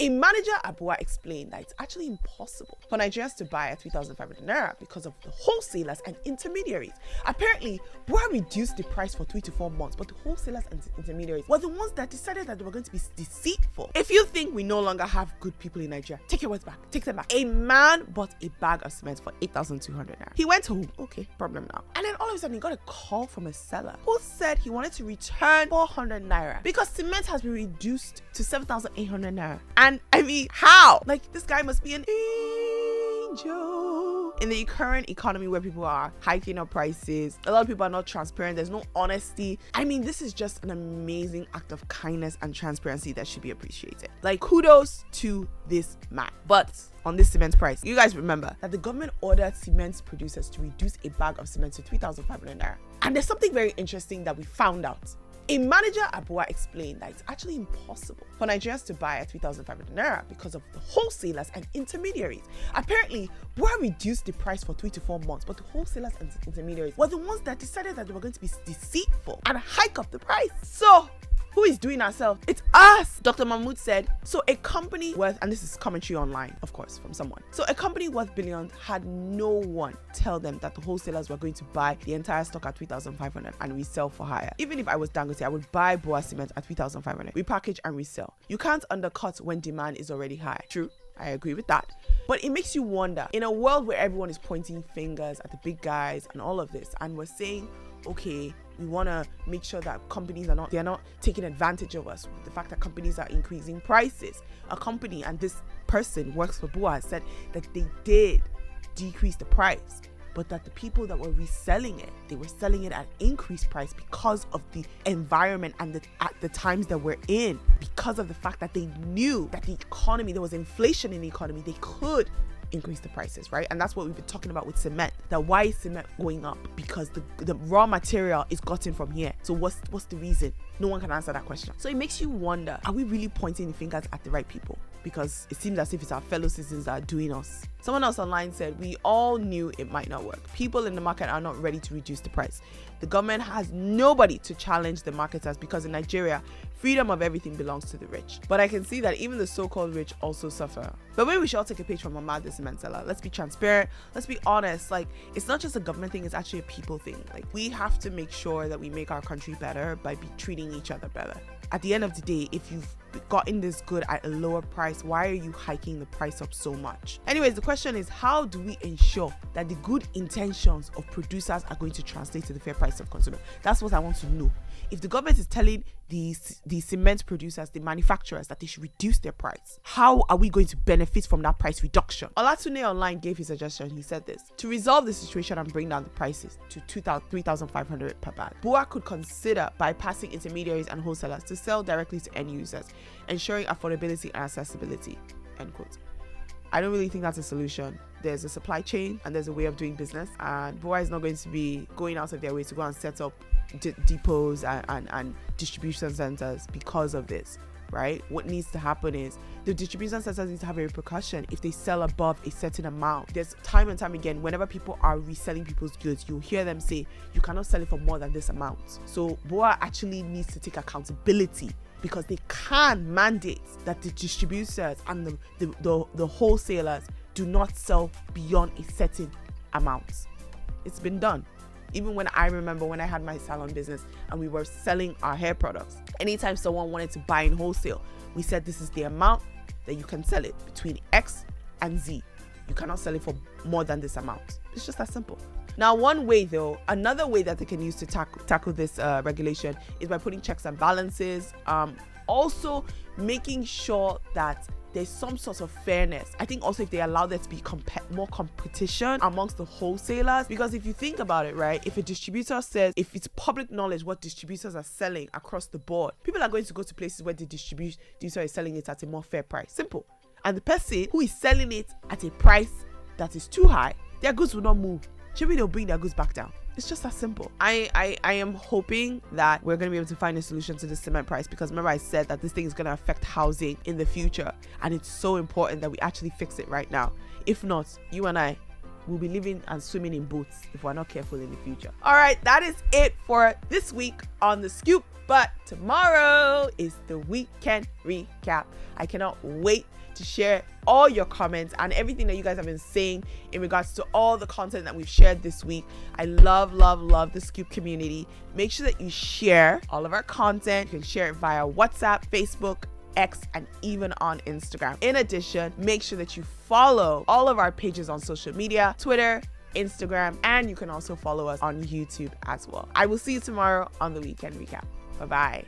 A manager at BUA explained that it's actually impossible for Nigerians to buy at 3,500 naira because of the wholesalers and intermediaries. Apparently, BUA reduced the price for 3 to 4 months, but the wholesalers and intermediaries were the ones that decided that they were going to be deceitful. If you think we no longer have good people in Nigeria, take your words back. Take them back. A man bought a bag of cement for 8,200 naira. He went home. Okay, problem now. And then all of a sudden, he got a call from a seller who said he wanted to return 400 naira because cement has been reduced to 7,800 naira. And I mean, how? Like, this guy must be an angel. In the current economy where people are hiking up prices, a lot of people are not transparent, there's no honesty. I mean, this is just an amazing act of kindness and transparency that should be appreciated. Like, kudos to this man. But on this cement price, you guys remember that the government ordered cement producers to reduce a bag of cement to 3,500 naira. And there's something very interesting that we found out. A manager at BUA explained that it's actually impossible for Nigerians to buy at 3,500 naira because of the wholesalers and intermediaries. Apparently, BUA reduced the price for 3 to 4 months, but the wholesalers and intermediaries were the ones that decided that they were going to be deceitful and hike up the price. So, who is doing ourselves? It's us. Dr. Mahmood said, so a company worth, and this is commentary online, of course, from someone. So a company worth billions had no one tell them that the wholesalers were going to buy the entire stock at 3,500 and resell for higher. Even if I was Dangote, I would buy BUA cement at 3,500, repackage and resell. You can't undercut when demand is already high. True, I agree with that. But it makes you wonder, in a world where everyone is pointing fingers at the big guys and all of this, and we're saying, okay, we want to make sure that companies are not taking advantage of us. The fact that companies are increasing prices. A company, and this person works for BUA, said that they did decrease the price, but that the people that were reselling it, they were selling it at increased price because of the environment and at the times that we're in, because of the fact that they knew that the economy, there was inflation in the economy, they could increase the prices, right? And that's what we've been talking about with cement. That why is cement going up? Because the raw material is gotten from here. So what's the reason? No one can answer that question. So it makes you wonder, are we really pointing the fingers at the right people? Because it seems as if it's our fellow citizens that are doing us. Someone else online said, we all knew it might not work. People in the market are not ready to reduce the price. The government has nobody to challenge the marketers because in Nigeria, freedom of everything belongs to the rich. But I can see that even the so-called rich also suffer. But maybe we should all take a page from Ahmad, the cement seller. Let's be transparent. Let's be honest. Like, it's not just a government thing. It's actually a people thing. Like, we have to make sure that we make our country better by treating each other better. At the end of the day, if you've gotten this good at a lower price, why are you hiking the price up so much? Anyways, the question is, how do we ensure that the good intentions of producers are going to translate to the fair price of consumer? That's what I want to know. If the government is telling the cement producers, the manufacturers, that they should reduce their price, how are we going to benefit from that price reduction? Olatunde online gave his suggestion. He said this: to resolve the situation and bring down the prices to 3,500 per bag, BUA could consider bypassing intermediaries and wholesalers to sell directly to end users, ensuring affordability and accessibility. End quote. I don't really think that's a solution. There's a supply chain and there's a way of doing business, and BUA is not going to be going out of their way to go and set up depots and distribution centers because of this, right? What needs to happen is the distribution centers need to have a repercussion if they sell above a certain amount. There's time and time again, whenever people are reselling people's goods, you'll hear them say, you cannot sell it for more than this amount. So BUA actually needs to take accountability, because they can mandate that the distributors and the wholesalers do not sell beyond a certain amount. It's been done. Even when I remember when I had my salon business and we were selling our hair products, anytime someone wanted to buy in wholesale, we said this is the amount that you can sell it, between X and Z. You cannot sell it for more than this amount. It's just that simple. Now, another way that they can use to tackle this regulation is by putting checks and balances. Also making sure that there's some sort of fairness. I think also if they allow there to be more competition amongst the wholesalers, because if you think about it, right, if a distributor says, if it's public knowledge what distributors are selling across the board, people are going to go to places where the distributor is selling it at a more fair price. Simple. And the person who is selling it at a price that is too high, their goods will not move. Maybe they'll bring their goods back down. It's just that simple. I am hoping that we're going to be able to find a solution to the cement price, because remember I said that this thing is going to affect housing in the future, and it's so important that we actually fix it right now. If not, you and I will be living and swimming in boats if we're not careful in the future. All right, that is it for this week on the Scoop But tomorrow is the weekend recap. I cannot wait to share all your comments and everything that you guys have been saying in regards to all the content that we've shared this week. I love the Scoop community. Make sure that you share all of our content. You can share it via WhatsApp, Facebook, X, and even on Instagram. In addition, make sure that you follow all of our pages on social media, Twitter, Instagram, and you can also follow us on YouTube as well. I will see you tomorrow on the weekend recap. Bye-bye.